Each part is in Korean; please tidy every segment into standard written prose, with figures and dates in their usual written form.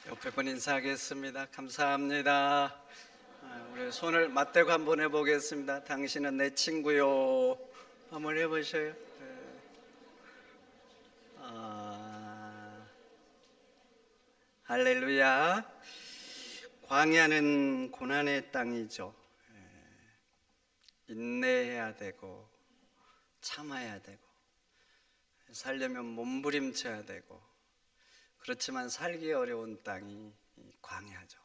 옆에 분 인사하겠습니다. 감사합니다. 우리 손을 맞대고 한번 해보겠습니다. 당신은 내 친구요. 한번 해보셔요. 할렐루야. 광야는 고난의 땅이죠. 인내해야 되고 참아야 되고 살려면 몸부림쳐야 되고, 그렇지만 살기 어려운 땅이 광야죠.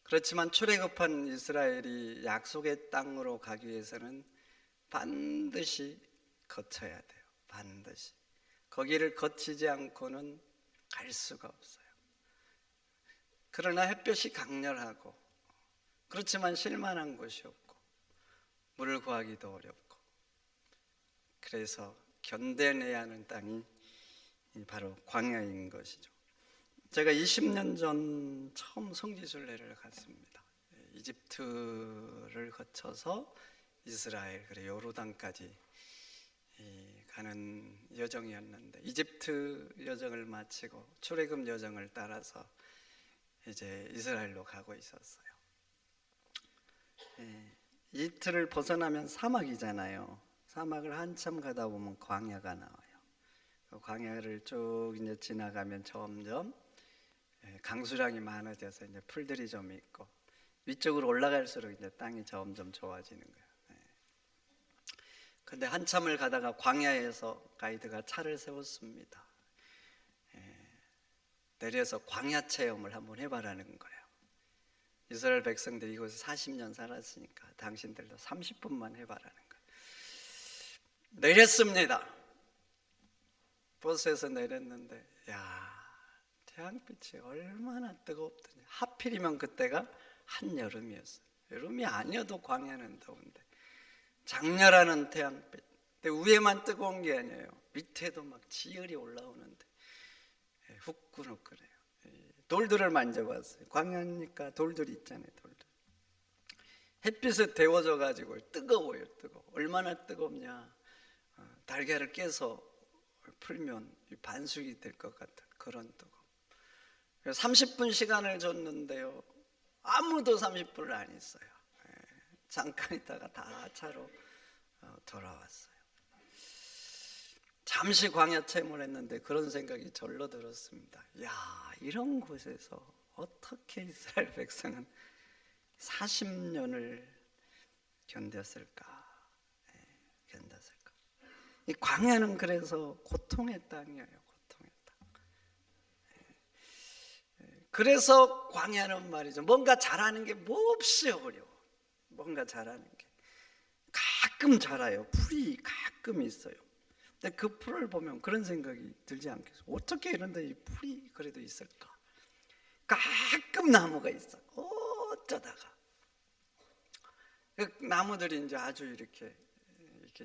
그렇지만 출애굽한 이스라엘이 약속의 땅으로 가기 위해서는 반드시 거쳐야 돼요. 반드시. 거기를 거치지 않고는 갈 수가 없어요. 그러나 햇볕이 강렬하고, 그렇지만 실만한 곳이 없고, 물을 구하기도 어렵고, 그래서 견뎌내야 하는 땅이 바로 광야인 것이죠. 제가 20년 전 처음 성지순례를 갔습니다. 이집트를 거쳐서 이스라엘 그리고 요르단까지 가는 여정이었는데, 이집트 여정을 마치고 출애굽 여정을 따라서 이제 이스라엘로 가고 있었어요. 이집트를 벗어나면 사막이잖아요. 사막을 한참 가다 보면 광야가 나와요. 그 광야를 쭉 이제 지나가면 점점 강수량이 많아져서 이제 풀들이 좀 있고, 위쪽으로 올라갈수록 이제 땅이 점점 좋아지는 거예요. 근데 한참을 가다가 광야에서 가이드가 차를 세웠습니다. 내려서 광야 체험을 한번 해봐라는 거예요. 이스라엘 백성들이 이곳에 40년 살았으니까 당신들도 30분만 해봐라는 거예요. 내렸습니다. 버스에서 내렸는데, 태양빛이 얼마나 뜨겁더니, 하필이면 그때가 한여름이었어요. 여름이 아니어도 광야는 더운데 장렬하는 태양빛. 근데 위에만 뜨거운 게 아니에요. 밑에도 막 지열이 올라오는데 후끈후끈해요. 돌들을 만져봤어요. 광야니까 돌들이 있잖아요. 돌들. 햇빛에 데워져 가지고 뜨거워요. 뜨거워. 얼마나 뜨겁냐, 달걀을 깨서 풀면 반숙이 될 것 같은 그런 뜨거움. 30분 시간을 줬는데요, 아무도 30분을 안 있어요. 잠깐 있다가 다 차로 돌아왔어요. 잠시 광야 체험을 했는데 그런 생각이 절로 들었습니다. 이런 곳에서 어떻게 이스라엘 백성은 40년을 견뎠을까? 이 광야는 그래서 고통의 땅이에요. 고통의 땅. 그래서 광야는 말이죠, 뭔가 잘하는 게 몹시 어려워. 뭔가 잘하는 게 가끔 자라요. 풀이 가끔 있어요. 근데 그 풀을 보면 그런 생각이 들지 않겠어요? 어떻게 이런 데 풀이 그래도 있을까? 가끔 나무가 있어. 어쩌다가 나무들이 이제 아주 이렇게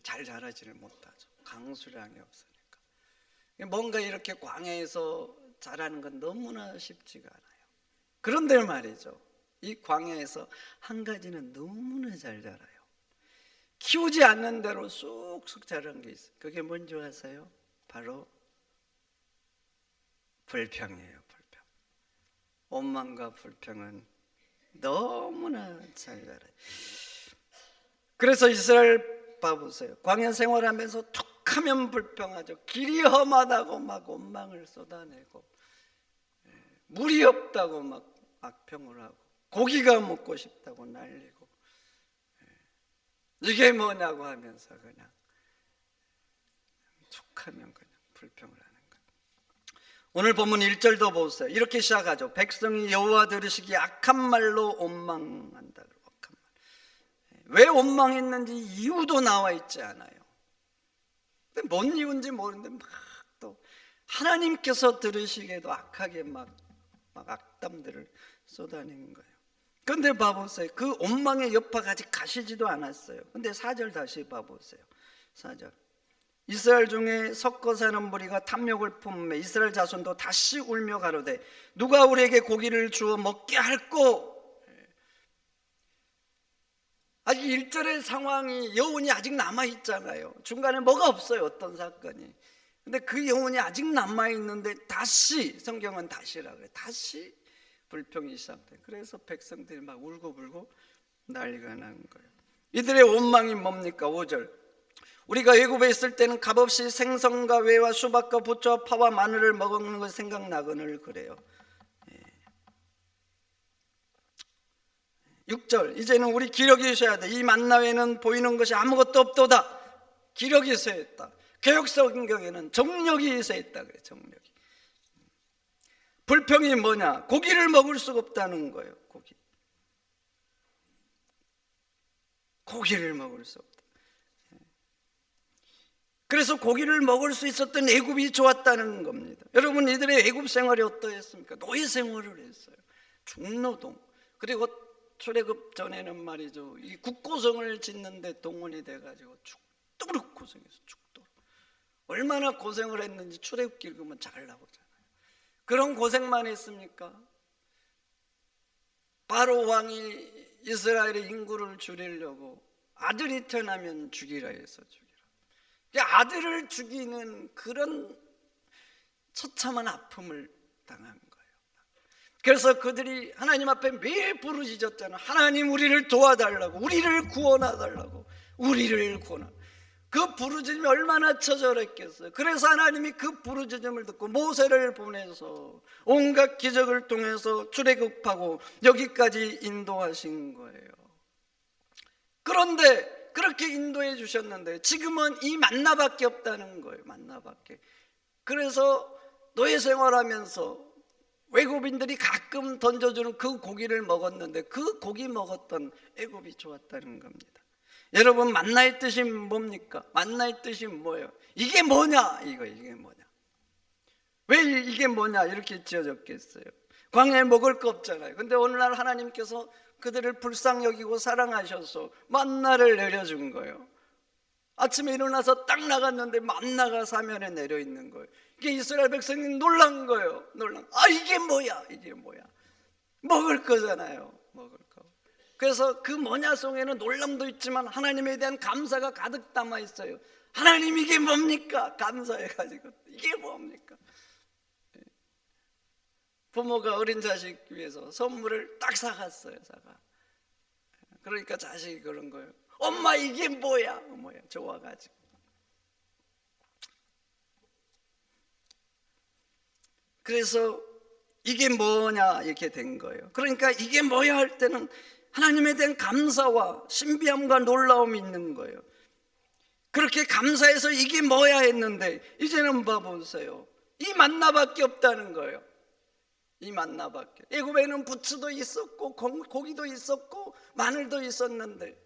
잘 자라지를 못하죠. 강수량이 없으니까. 뭔가 이렇게 광야에서 자라는 건 너무나 쉽지가 않아요. 그런데 말이죠, 이 광야에서 한 가지는 너무나 잘 자라요. 키우지 않는 대로 쑥쑥 자라는 게 있어요. 그게 뭔지 아세요? 바로 불평이에요. 불평. 원망과 불평은 너무나 잘 자라요. 그래서 이스라엘 봐보세요. 광야 생활하면서 툭하면 불평하죠. 길이 험하다고 막 원망을 쏟아내고, 물이 없다고 막 악평을 하고, 고기가 먹고 싶다고 난리고, 이게 뭐냐고 하면서 그냥 툭하면 그냥 불평을 하는 거예요. 오늘 본문 1절도 보세요. 이렇게 시작하죠. 백성이 여호와 들으시기 악한 말로 원망한다. 왜 원망했는지 이유도 나와 있지 않아요. 근데 뭔 이유인지 모르는데 막 또 하나님께서 들으시기에도 악하게 막 악담들을 쏟아내는 거예요. 그런데 봐보세요. 그 원망의 여파가 아직 가시지도 않았어요. 근데 4절 다시 봐보세요. 4절. 이스라엘 중에 섞어 사는 무리가 탐욕을 품매 이스라엘 자손도 다시 울며 가로되 누가 우리에게 고기를 주어 먹게 할꼬. 아직 1절의 상황이 여운이 아직 남아있잖아요. 중간에 뭐가 없어요. 어떤 사건이. 근데 그 영혼이 아직 남아있는데 다시, 성경은 다시라 그래, 다시 불평이 시작돼. 그래서 백성들이 막 울고불고 난리가 난 거예요. 이들의 원망이 뭡니까? 5절, 우리가 애굽에 있을 때는 값없이 생선과 외와 수박과 부추와 파와 마늘을 먹는 것 생각나거늘 그래요. 6절, 이제는 우리 기력이 있어야 돼. 이 만나 외에는 보이는 것이 아무것도 없도다. 기력이 있어야 했다. 개역 성경에는 정력이 있어야 했다 그래. 정력이. 불평이 뭐냐? 고기를 먹을 수가 없다는 거예요. 고기를 먹을 수 없다. 그래서 고기를 먹을 수 있었던 애굽이 좋았다는 겁니다. 여러분, 이들의 애굽 생활이 어떠했습니까? 노예 생활을 했어요. 중노동. 그리고 출애굽 전에는 말이죠, 이 국고성을 짓는데 동원이 돼가지고 죽도록 고생했어. 죽도록. 얼마나 고생을 했는지 출애굽기 읽으면 잘 나오잖아요. 그런 고생만 했습니까? 바로 왕이 이스라엘의 인구를 줄이려고 아들이 태어나면 죽이라 해서 죽이라. 아들을 죽이는 그런 처참한 아픔을 당한 거예요. 그래서 그들이 하나님 앞에 매일 부르짖었잖아요. 하나님, 우리를 도와달라고, 우리를 구원하달라고, 우리를 구원하. 그 부르짖음이 얼마나 처절했겠어요. 그래서 하나님이 그 부르짖음을 듣고 모세를 보내서 온갖 기적을 통해서 출애굽하고 여기까지 인도하신 거예요. 그런데 그렇게 인도해 주셨는데 지금은 이 만나밖에 없다는 거예요. 만나밖에. 그래서 노예 생활하면서 외국인들이 가끔 던져주는 그 고기를 먹었는데 그 고기 먹었던 애굽이 좋았다는 겁니다. 여러분, 만나의 뜻이 뭡니까? 만나의 뜻이 뭐예요? 이게 뭐냐? 이게 뭐냐? 왜 이게 뭐냐? 이렇게 지어졌겠어요. 광야에 먹을 거 없잖아요. 근데 오늘날 하나님께서 그들을 불쌍히 여기고 사랑하셔서 만나를 내려준 거예요. 아침에 일어나서 딱 나갔는데 만나가 사면에 내려 있는 거예요. 이게 이스라엘 백성이 놀란 거예요. 이게 뭐야? 이게 뭐야? 먹을 거잖아요. 먹을 거. 그래서 그 뭐냐 속에는 놀람도 있지만 하나님에 대한 감사가 가득 담아 있어요. 하나님, 이게 뭡니까? 감사해가지고 이게 뭡니까? 부모가 어린 자식 위해서 선물을 딱 사갔어요. 그러니까 자식이 그런 거예요. 엄마, 이게 뭐야? 좋아가지고. 그래서 이게 뭐냐 이렇게 된 거예요. 그러니까 이게 뭐야 할 때는 하나님에 대한 감사와 신비함과 놀라움이 있는 거예요. 그렇게 감사해서 이게 뭐야 했는데 이제는 봐보세요. 이 만나밖에 없다는 거예요. 이 만나밖에. 애굽에는 부추도 있었고 고기도 있었고 마늘도 있었는데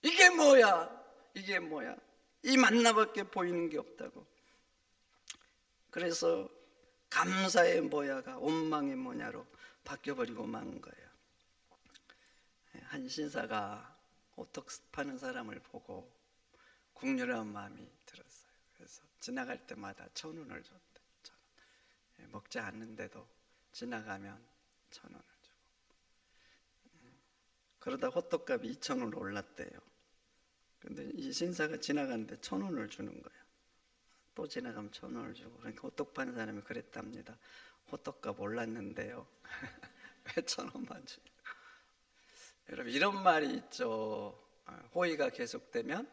이게 뭐야? 이게 뭐야? 이 만나밖에 보이는 게 없다고. 그래서 감사의 뭐야가 원망의 뭐냐로 바뀌어버리고 만 거예요. 한 신사가 호떡 파는 사람을 보고 국률한 마음이 들었어요. 그래서 지나갈 때마다 1,000원을 줬대. 1,000원. 먹지 않는데도 지나가면 1,000원을 주고. 그러다 호떡값이 2,000원으로 올랐대요. 근데 이 신사가 지나가는데 1,000원을 주는 거예요. 또 지나가면 1,000원을 주고. 그러니까 호떡 파는 사람이 그랬답니다. 호떡값 올랐는데요. 왜 1,000원만 주냐. 여러분, 이런 말이 있죠. 호의가 계속되면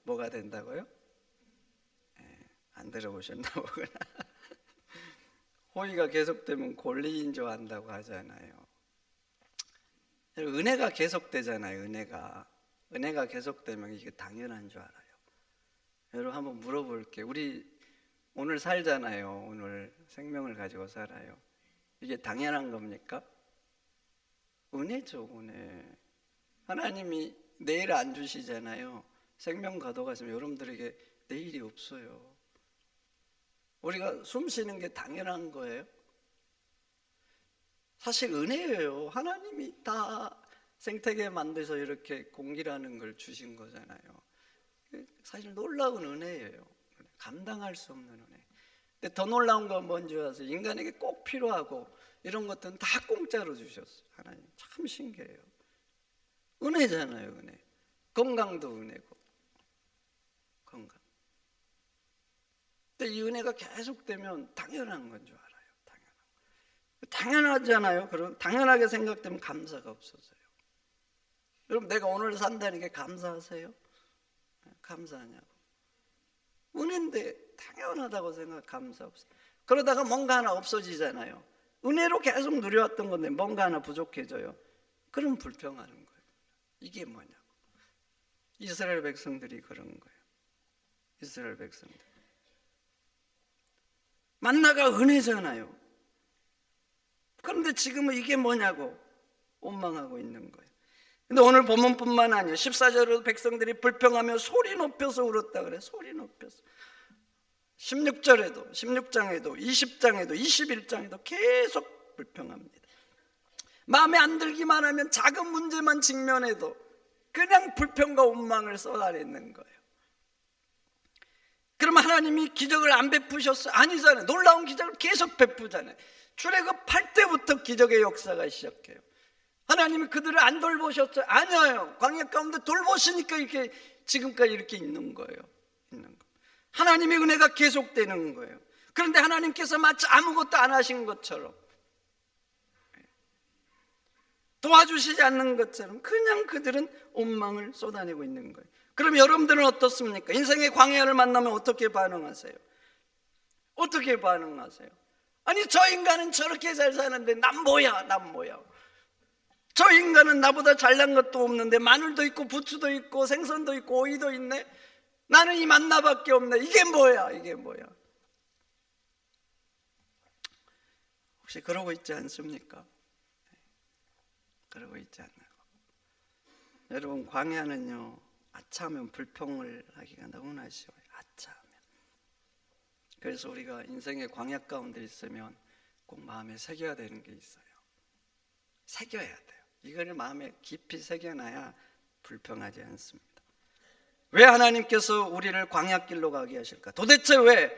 뭐가 된다고요? 안 들어보셨나 보구나. 호의가 계속되면 권리인조 한다고 하잖아요. 은혜가 계속되잖아요. 은혜가 계속되면 이게 당연한 줄 알아요. 여러분, 한번 물어볼게요. 우리 오늘 살잖아요. 오늘 생명을 가지고 살아요. 이게 당연한 겁니까? 은혜죠, 은혜. 하나님이 내일 안 주시잖아요. 생명 가둬가시면 여러분들에게 내일이 없어요. 우리가 숨 쉬는 게 당연한 거예요. 사실 은혜예요. 하나님이 다 생태계 만드셔서 이렇게 공기라는 걸 주신 거잖아요. 사실 놀라운 은혜예요. 감당할 수 없는 은혜. 근데 더 놀라운 건 뭔지 아세요? 인간에게 꼭 필요하고 이런 것들은 다 공짜로 주셨어요. 하나님 참 신기해요. 은혜잖아요, 은혜. 건강도 은혜고 근데 이 은혜가 계속되면 당연한 건 줄 알아요. 당연하잖아요. 그럼 당연하게 생각되면 감사가 없어져요. 여러분, 내가 오늘 산다는 게 감사하세요? 감사하냐고. 은혜인데 당연하다고 생각, 감사 없어요. 그러다가 뭔가 하나 없어지잖아요. 은혜로 계속 누려왔던 건데 뭔가 하나 부족해져요. 그럼 불평하는 거예요. 이게 뭐냐고. 이스라엘 백성들이 그런 거예요. 이스라엘 백성들. 만나가 은혜잖아요. 그런데 지금은 이게 뭐냐고 원망하고 있는 거예요. 근데 오늘 본문뿐만 아니에요. 14절에도 백성들이 불평하며 소리 높여서 울었다 그래. 소리 높여서. 16절에도, 16장에도, 20장에도, 21장에도 계속 불평합니다. 마음에 안 들기만 하면 작은 문제만 직면해도 그냥 불평과 원망을 쏟아내는 거예요. 그러면 하나님이 기적을 안 베푸셨어요? 아니잖아요. 놀라운 기적을 계속 베푸잖아요. 출애굽할 때부터 기적의 역사가 시작해요. 하나님이 그들을 안 돌보셨어요? 아니에요. 광야 가운데 돌보시니까 이렇게 지금까지 이렇게 있는 거예요. 하나님의 은혜가 계속되는 거예요. 그런데 하나님께서 마치 아무것도 안 하신 것처럼, 도와주시지 않는 것처럼 그냥 그들은 원망을 쏟아내고 있는 거예요. 그럼 여러분들은 어떻습니까? 인생의 광야를 만나면 어떻게 반응하세요? 어떻게 반응하세요? 아니, 저 인간은 저렇게 잘 사는데 난 뭐야? 저 인간은 나보다 잘난 것도 없는데 마늘도 있고 부추도 있고 생선도 있고 오이도 있네. 나는 이 만나밖에 없네. 이게 뭐야? 혹시 그러고 있지 않습니까? 그러고 있지 않나요? 여러분, 광야는요, 아차하면 불평을 하기가 너무나 쉬워요. 아차하면. 그래서 우리가 인생의 광야 가운데 있으면 꼭 마음에 새겨야 되는 게 있어요. 새겨야 돼요. 이거를 마음에 깊이 새겨놔야 불평하지 않습니다. 왜 하나님께서 우리를 광야길로 가게 하실까? 도대체 왜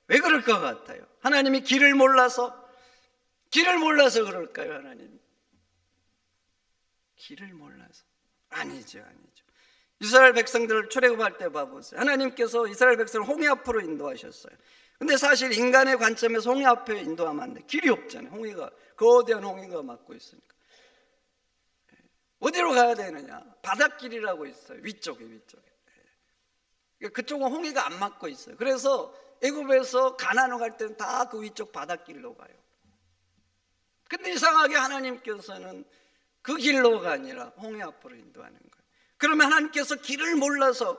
그럴 것 같아요? 하나님이 길을 몰라서 그럴까요? 하나님이 길을 몰라서? 아니죠. 이스라엘 백성들을 출애굽할 때 봐보세요. 하나님께서 이스라엘 백성을 홍해 앞으로 인도하셨어요. 근데 사실 인간의 관점에서 홍해 앞에 인도하면 안 돼. 길이 없잖아요. 홍해가, 거대한 홍해가 막고 있으니까. 어디로 가야 되느냐? 바닷길이라고 있어요. 위쪽에. 그쪽은 홍해가 안 막고 있어요. 그래서 애굽에서 가나안으로 갈 때는 다 그 위쪽 바닷길로 가요. 근데 이상하게 하나님께서는 그 길로가 아니라 홍해 앞으로 인도하는 거예요. 그러면 하나님께서 길을 몰라서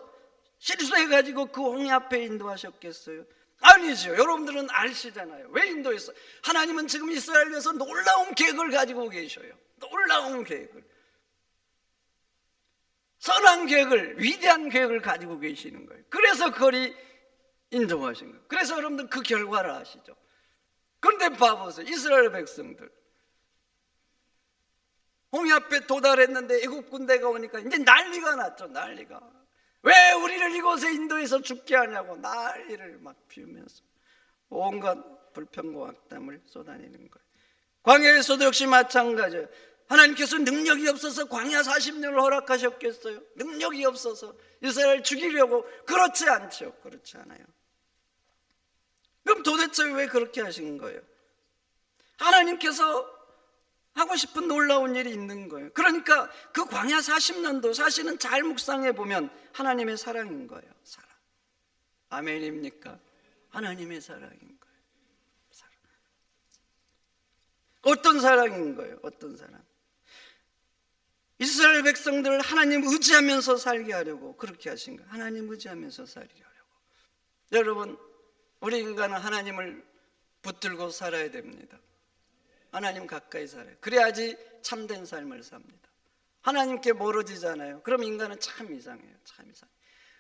실수해가지고 그 홍해 앞에 인도하셨겠어요? 아니죠. 여러분들은 아시잖아요. 왜 인도했어요? 하나님은 지금 이스라엘에서 놀라운 계획을 가지고 계셔요. 놀라운 계획을, 선한 계획을, 위대한 계획을 가지고 계시는 거예요. 그래서 그걸 인도하신 거예요. 그래서 여러분들 그 결과를 아시죠. 그런데 봐보세요. 이스라엘 백성들 홍해 앞에 도달했는데 애국 군대가 오니까 이제 난리가 났죠. 왜 우리를 이곳에 인도해서 죽게 하냐고 난리를 막 피우면서 온갖 불평과 악담을 쏟아내는 거예요. 광야에서도 역시 마찬가지예요. 하나님께서 능력이 없어서 광야 40년을 허락하셨겠어요? 능력이 없어서 이스라엘 죽이려고? 그렇지 않죠. 그렇지 않아요. 그럼 도대체 왜 그렇게 하신 거예요? 하나님께서 하고 싶은 놀라운 일이 있는 거예요. 그러니까 그 광야 40년도 사실은 잘 묵상해 보면 하나님의 사랑인 거예요. 사랑. 아멘입니까? 하나님의 사랑인 거예요. 사랑. 어떤 사랑인 거예요? 어떤 사랑? 이스라엘 백성들을 하나님 의지하면서 살게 하려고 그렇게 하신 거예요. 하나님 의지하면서 살게 하려고. 여러분, 우리 인간은 하나님을 붙들고 살아야 됩니다. 하나님 가까이 살아요. 그래야지 참된 삶을 삽니다. 하나님께 멀어지잖아요. 그럼 인간은 참 이상해요.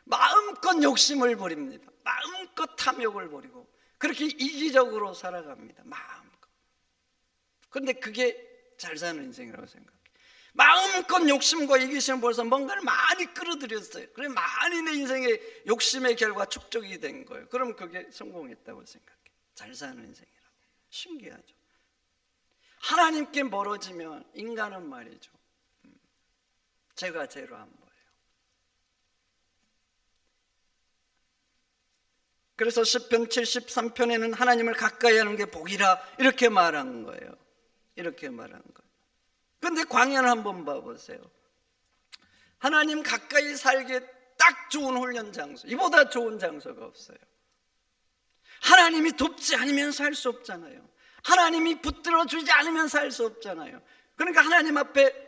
마음껏 욕심을 부립니다. 마음껏 탐욕을 부리고 그렇게 이기적으로 살아갑니다. 마음껏. 그런데 그게 잘 사는 인생이라고 생각해요. 마음껏 욕심과 이기심을 벌여서 뭔가를 많이 끌어들였어요. 그래 많이 내 인생의 욕심의 결과 축적이 된 거예요. 그럼 그게 성공했다고 생각해요. 잘 사는 인생이라고. 신기하죠. 하나님께 멀어지면 인간은 말이죠, 제가 제로 안 보여요. 그래서 시편 73편에는 하나님을 가까이 하는 게 복이라 이렇게 말한 거예요. 이렇게 말한 거예요. 그런데 광야를 한번 봐보세요. 하나님 가까이 살기에 딱 좋은 훈련 장소, 이보다 좋은 장소가 없어요. 하나님이 돕지 않으면 살 수 없잖아요. 하나님이 붙들어 주지 않으면 살 수 없잖아요. 그러니까 하나님 앞에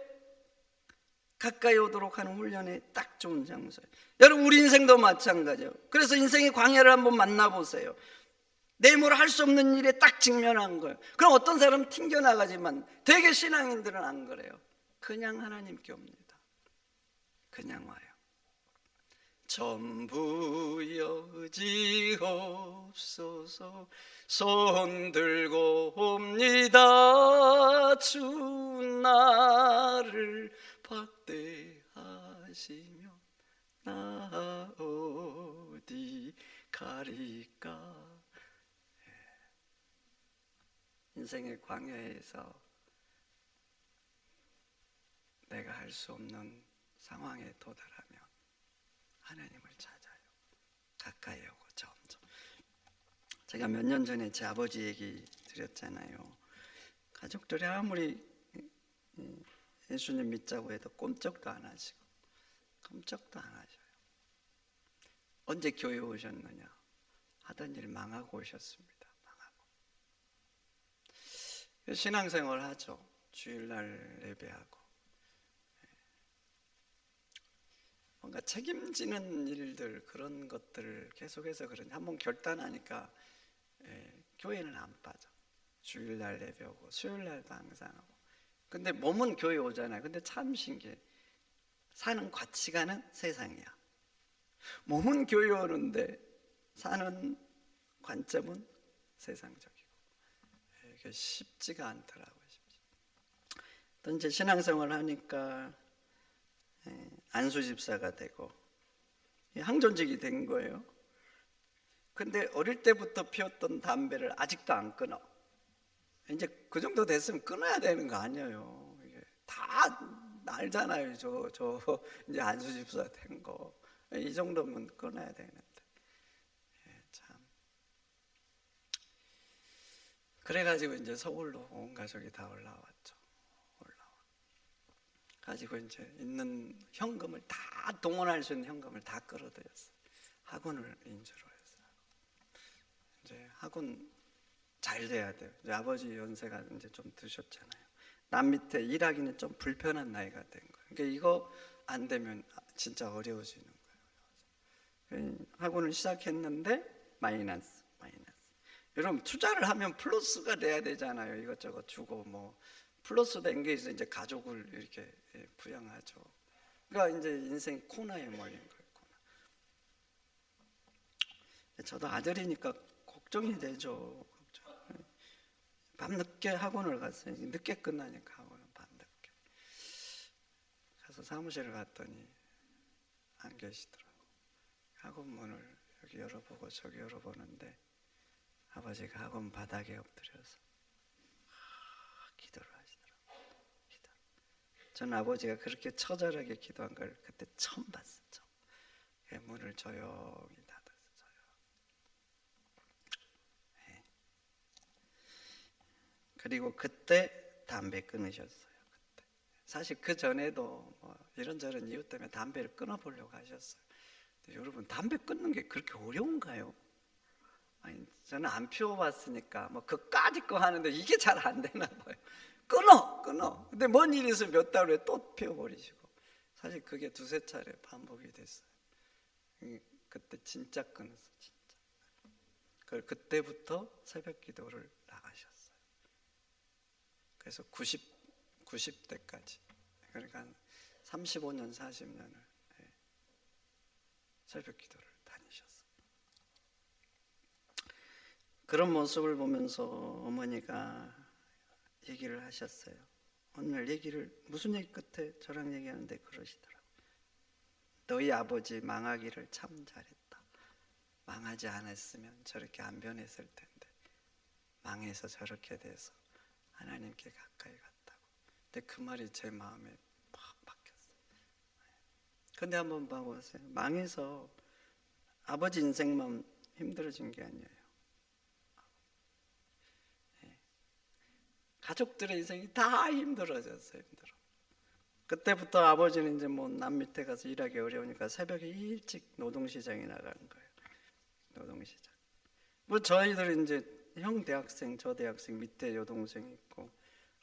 가까이 오도록 하는 훈련에 딱 좋은 장소예요. 여러분, 우리 인생도 마찬가지예요. 그래서 인생의 광야를 한번 만나보세요. 내 힘으로 할 수 없는 일에 딱 직면한 거예요. 그럼 어떤 사람은 튕겨나가지만 대개 신앙인들은 안 그래요. 그냥 하나님께 옵니다. 그냥 와요. 전부 여지옵소서 손 들고 옵니다. 주 나를 박대하시며 나 어디 가리까. 인생의 광야에서 내가 할 수 없는 상황에 도달하면 하나님을 찾아요. 가까이 오고 점점. 제가 몇 년 전에 제 아버지 얘기 드렸잖아요. 가족들이 아무리 예수님 믿자고 해도 꼼짝도 안 하시고 꼼짝도 안 하셔요. 언제 교회 오셨느냐? 하던 일 망하고 오셨습니다. 망하고. 신앙생활 하죠. 주일날 예배하고. 뭔가 책임지는 일들, 그런 것들을 계속해서 그런지 한번 결단하니까 교회는 안 빠져. 주일날 예배 오고 수요일날도 항상 하고. 근데 몸은 교회 오잖아요. 근데 참 신기해. 사는 가치관은 세상이야. 몸은 교회 오는데 사는 관점은 세상적이고. 이게 쉽지가 않더라고요. 또 이제 신앙생활을 하니까 안수 집사가 되고 항존직이 된 거예요. 근데 어릴 때부터 피웠던 담배를 아직도 안 끊어. 이제 그 정도 됐으면 끊어야 되는 거 아니에요. 이게 다 알잖아요. 저 이제 안수 집사 된 거. 이 정도면 끊어야 되는데. 참. 그래가지고 이제 서울로 온 가족이 다 올라왔죠. 가지고 이제 있는 현금을 다 동원할 수 있는 현금을 다 끌어들였어요. 학원을 인주로 해서. 이제 학원 잘 돼야 돼요. 이제 아버지 연세가 이제 좀 드셨잖아요. 남 밑에 일하기는 좀 불편한 나이가 된 거예요. 그러니까 이거 안 되면 진짜 어려워지는 거예요. 학원을 시작했는데 마이너스. 여러분, 투자를 하면 플러스가 돼야 되잖아요. 이것저것 주고 뭐 플러스 된 게 이제 가족을 이렇게 부양하죠. 그러니까 이제 인생이 코너에 몰린 거예요. 코너. 저도 아들이니까 걱정이 되죠. 밤늦게 학원을 갔어요. 늦게 끝나니까 학원은 밤늦게. 가서 사무실을 갔더니 안 계시더라고. 학원 문을 여기 열어보고 저기 열어보는데 아버지가 학원 바닥에 엎드려서 기도를 하시더라고요. 저는 아버지가 그렇게 처절하게 기도한 걸 그때 처음 봤어요. 문을 조용히 닫았어요. 네. 그리고 그때 담배 끊으셨어요. 그때. 사실 그 전에도 뭐 이런저런 이유 때문에 담배를 끊어보려고 하셨어요. 근데 여러분, 담배 끊는 게 그렇게 어려운가요? 아니, 저는 안 피워봤으니까 뭐 그까짓 거 하는데 이게 잘 안 되나 봐요. 끊어. 근데 뭔 일이 있으면 몇 달 후에 또 피워버리시고. 사실 그게 두세 차례 반복이 됐어요. 그때 진짜 끊었어요. 진짜. 그때부터 새벽 기도를 나가셨어요. 그래서 90대까지. 그러니까 35년, 40년을 새벽 기도를 다니셨어요. 그런 모습을 보면서 어머니가 얘기를 하셨어요. 오늘 얘기를 무슨 얘기 끝에 저랑 얘기하는데 그러시더라고요. 너희 아버지 망하기를 참 잘했다. 망하지 않았으면 저렇게 안 변했을 텐데 망해서 저렇게 돼서 하나님께 가까이 갔다고. 근데 그 말이 제 마음에 팍 박혔어요. 근데 한번 봐보세요. 망해서 아버지 인생만 힘들어진 게 아니에요. 가족들의 인생이 다 힘들어졌어요. 힘들어. 그때부터 아버지는 이제 뭐 남 밑에 가서 일하기 어려우니까 새벽에 일찍 노동시장에 나가는 거예요. 노동시장. 뭐 저희들 이제 형 대학생, 저 대학생, 밑에 여동생 있고,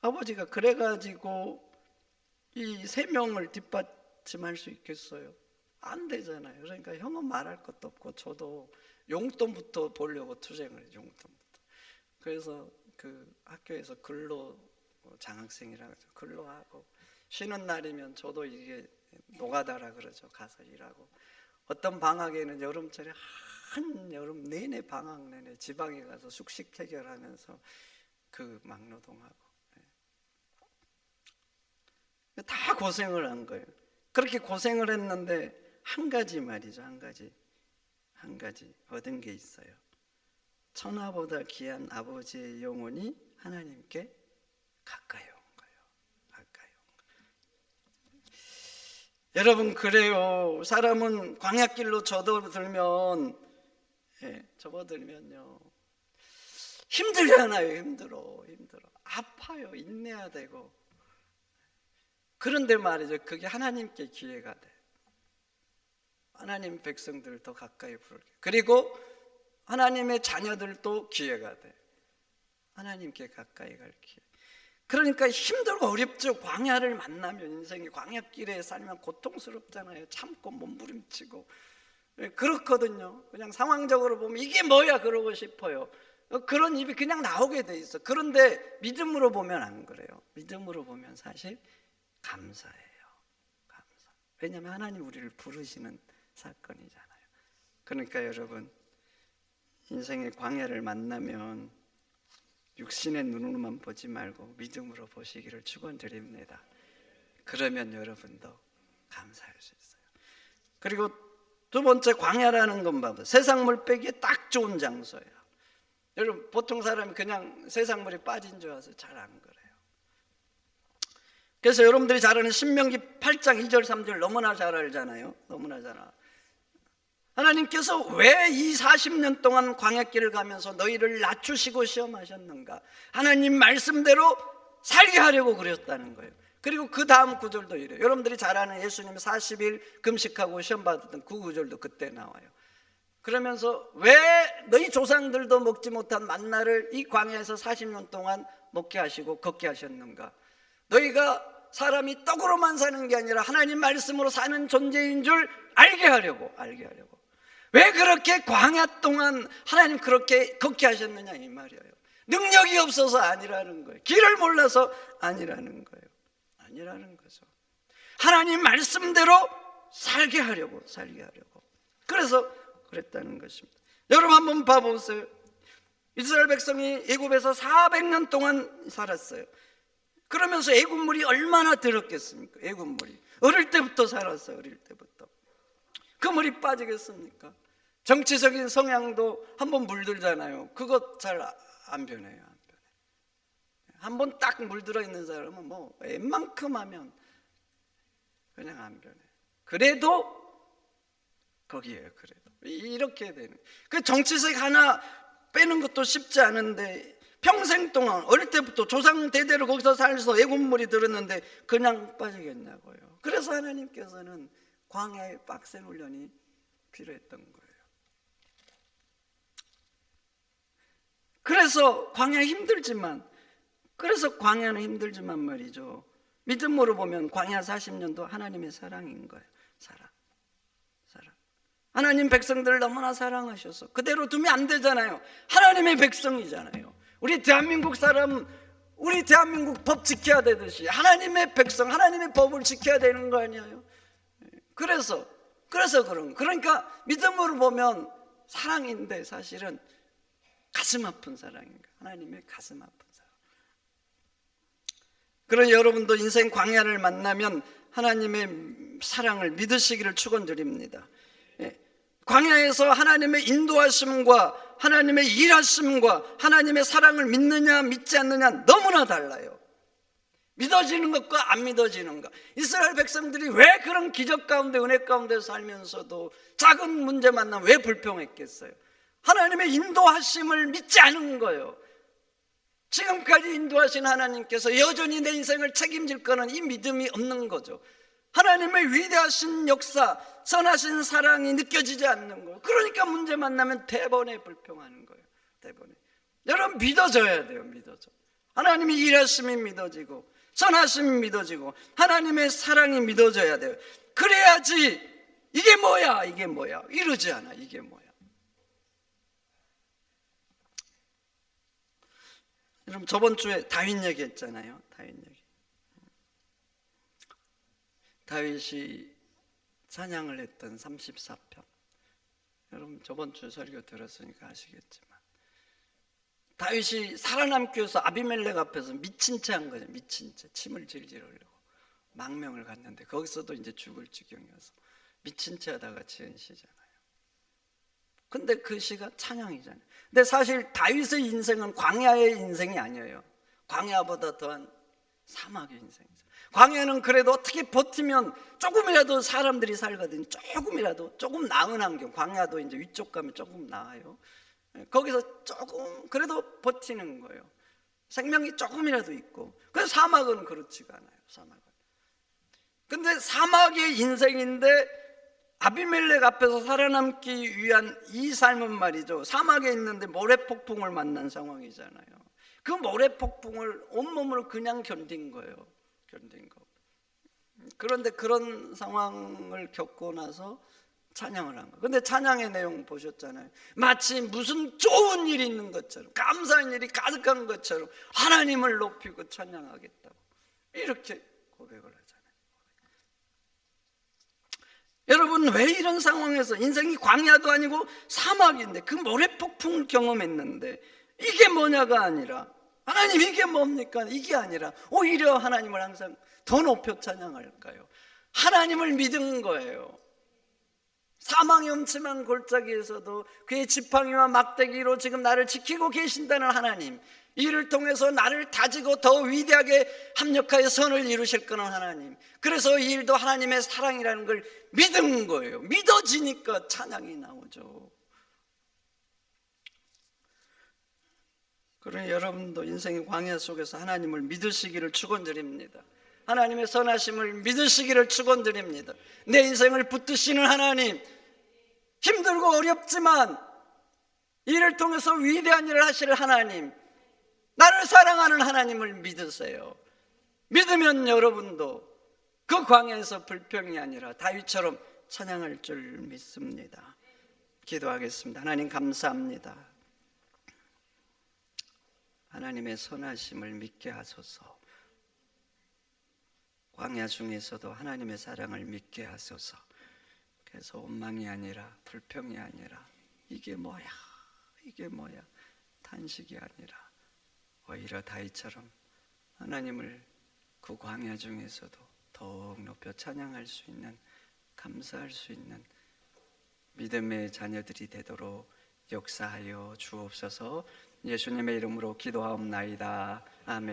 아버지가 그래가지고 이 세 명을 뒷받침할 수 있겠어요? 안 되잖아요. 그러니까 형은 말할 것도 없고, 저도 용돈부터 보려고 투쟁을 해요. 용돈부터. 그래서 그 학교에서 근로 장학생이라고 해서 근로하고, 쉬는 날이면 저도 이게 노가다라 그러죠. 가서 일하고, 어떤 방학에는 여름철에 한 여름 내내 방학 내내 지방에 가서 숙식 해결하면서 그 막노동하고, 다 고생을 한 거예요. 그렇게 고생을 했는데 한 가지 말이죠. 한 가지 얻은 게 있어요. 천하보다 귀한 아버지의 영혼이 하나님께 가까이 온 거예요. 가까이 온 거예요. 여러분, 그래요. 사람은 광야길로 접어들면요 힘들잖아요. 힘들어. 아파요. 인내해야 되고. 그런데 말이죠, 그게 하나님께 기회가 돼. 하나님 백성들을 더 가까이 부르게. 그리고 하나님의 자녀들도 기회가 돼. 하나님께 가까이 갈 기회. 그러니까 힘들고 어렵죠. 광야를 만나면, 인생이 광야길에 살면 고통스럽잖아요. 참고 몸부림치고 그렇거든요. 그냥 상황적으로 보면 이게 뭐야 그러고 싶어요. 그런 입이 그냥 나오게 돼 있어. 그런데 믿음으로 보면 안 그래요. 믿음으로 보면 사실 감사해요. 감사. 왜냐하면 하나님 우리를 부르시는 사건이잖아요. 그러니까 여러분, 인생의 광야를 만나면 육신의 눈으로만 보지 말고 믿음으로 보시기를 축원드립니다. 그러면 여러분도 감사할 수 있어요. 그리고 두 번째, 광야라는 건 봐도 세상 물 빼기에 딱 좋은 장소예요. 여러분, 보통 사람이 그냥 세상 물에 빠진 줄 알아서 잘 안 그래요. 그래서 여러분들이 잘 아는 신명기 8장 2절 3절 너무나 잘 알잖아요. 너무나 잘 알아. 하나님께서 왜 이 40년 동안 광야길을 가면서 너희를 낮추시고 시험하셨는가? 하나님 말씀대로 살게 하려고 그랬다는 거예요. 그리고 그 다음 구절도 이래요. 여러분들이 잘 아는 예수님이 40일 금식하고 시험 받았던 그 구절도 그때 나와요. 그러면서 왜 너희 조상들도 먹지 못한 만나를 이 광야에서 40년 동안 먹게 하시고 걷게 하셨는가? 너희가 사람이 떡으로만 사는 게 아니라 하나님 말씀으로 사는 존재인 줄 알게 하려고. 왜 그렇게 광야 동안 하나님 그렇게 걷게 하셨느냐 이 말이에요. 능력이 없어서 아니라는 거예요. 길을 몰라서 아니라는 거예요. 아니라는 거죠. 하나님 말씀대로 살게 하려고. 그래서 그랬다는 것입니다. 여러분 한번 봐보세요. 이스라엘 백성이 애굽에서 400년 동안 살았어요. 그러면서 애굽물이 얼마나 들었겠습니까? 애굽물이 어릴 때부터 살았어요. 어릴 때부터. 그 물이 빠지겠습니까? 정치적인 성향도 한번 물들잖아요. 그것 잘 안 변해요. 한번 딱 물들어 있는 사람은 뭐 웬만큼 하면 그냥 안 변해. 그래도 거기에요. 그래도 이렇게 되는. 그 정치색 하나 빼는 것도 쉽지 않은데 평생 동안 어릴 때부터 조상 대대로 거기서 살면서 애굽물이 들었는데 그냥 빠지겠냐고요. 그래서 하나님께서는 광야의 빡센 훈련이 필요했던 거예요. 그래서 광야는 힘들지만 말이죠. 믿음으로 보면 광야 40년도 하나님의 사랑인 거예요. 사랑. 하나님 백성들을 너무나 사랑하셔서 그대로 두면 안 되잖아요. 하나님의 백성이잖아요. 우리 대한민국 법 지켜야 되듯이 하나님의 백성, 하나님의 법을 지켜야 되는 거 아니에요? 그래서 그러니까 믿음으로 보면 사랑인데 사실은 가슴 아픈 사랑인가? 하나님의 가슴 아픈 사랑. 그런 여러분도 인생 광야를 만나면 하나님의 사랑을 믿으시기를 축원드립니다. 광야에서 하나님의 인도하심과 하나님의 일하심과 하나님의 사랑을 믿느냐 믿지 않느냐 너무나 달라요. 믿어지는 것과 안 믿어지는 것. 이스라엘 백성들이 왜 그런 기적 가운데 은혜 가운데 살면서도 작은 문제 만나면 왜 불평했겠어요? 하나님의 인도하심을 믿지 않은 거예요. 지금까지 인도하신 하나님께서 여전히 내 인생을 책임질 거는 이 믿음이 없는 거죠. 하나님의 위대하신 역사, 선하신 사랑이 느껴지지 않는 거예요. 그러니까 문제 만나면 대번에 불평하는 거예요. 대번에. 여러분 믿어져야 돼요. 믿어져. 하나님의 일하심이 믿어지고 선하심이 믿어지고 하나님의 사랑이 믿어져야 돼요. 그래야지 이게 뭐야 이게 뭐야 이러지 않아. 이게 뭐야. 여러분 저번 주에 다윗 얘기했잖아요. 다윗 얘기. 다윗이 찬양을 했던 34편. 여러분 저번 주 설교 들었으니까 아시겠지만 다윗이 살아남기 위해서 아비멜렉 앞에서 미친 채 한 거죠. 미친 채 침을 질질 흘리고 망명을 갔는데 거기서도 이제 죽을 지경이어서 미친 채 하다가 지은 시잖아요. 근데 그 시가 찬양이잖아요. 근데 사실 다윗의 인생은 광야의 인생이 아니에요. 광야보다 더한 사막의 인생이죠. 광야는 그래도 어떻게 버티면 조금이라도 사람들이 살거든요. 조금이라도 조금 나은 환경. 광야도 이제 위쪽 가면 조금 나아요. 거기서 조금 그래도 버티는 거예요. 생명이 조금이라도 있고. 그래서 사막은 그렇지가 않아요. 사막은. 근데 사막의 인생인데 아비멜렉 앞에서 살아남기 위한 이 삶은 말이죠. 사막에 있는데 모래폭풍을 만난 상황이잖아요. 그 모래폭풍을 온몸으로 그냥 견딘 거예요. 견딘 거. 그런데 그런 상황을 겪고 나서 찬양을 한 거예요. 근데 찬양의 내용 보셨잖아요. 마치 무슨 좋은 일이 있는 것처럼 감사한 일이 가득한 것처럼 하나님을 높이고 찬양하겠다고 이렇게 고백을 하잖아요. 여러분 왜 이런 상황에서 인생이 광야도 아니고 사막인데 그 모래폭풍을 경험했는데 이게 뭐냐가 아니라 하나님 이게 뭡니까? 이게 아니라 오히려 하나님을 항상 더 높여 찬양할까요? 하나님을 믿은 거예요. 사망의 음침한 골짜기에서도 그의 지팡이와 막대기로 지금 나를 지키고 계신다는 하나님, 이를 통해서 나를 다지고 더 위대하게 합력하여 선을 이루실 거는 하나님, 그래서 이 일도 하나님의 사랑이라는 걸 믿은 거예요. 믿어지니까 찬양이 나오죠. 그러니 여러분도 인생의 광야 속에서 하나님을 믿으시기를 축원드립니다. 하나님의 선하심을 믿으시기를 축원드립니다. 내 인생을 붙드시는 하나님, 힘들고 어렵지만 이를 통해서 위대한 일을 하실 하나님, 나를 사랑하는 하나님을 믿으세요. 믿으면 여러분도 그 광야에서 불평이 아니라 다윗처럼 찬양할 줄 믿습니다. 기도하겠습니다. 하나님 감사합니다. 하나님의 선하심을 믿게 하소서. 광야 중에서도 하나님의 사랑을 믿게 하소서. 그래서 원망이 아니라 불평이 아니라 이게 뭐야 이게 뭐야 탄식이 아니라 오히려 다윗처럼 하나님을 그 광야 중에서도 더욱 높여 찬양할 수 있는, 감사할 수 있는 믿음의 자녀들이 되도록 역사하여 주옵소서. 예수님의 이름으로 기도하옵나이다. 아멘.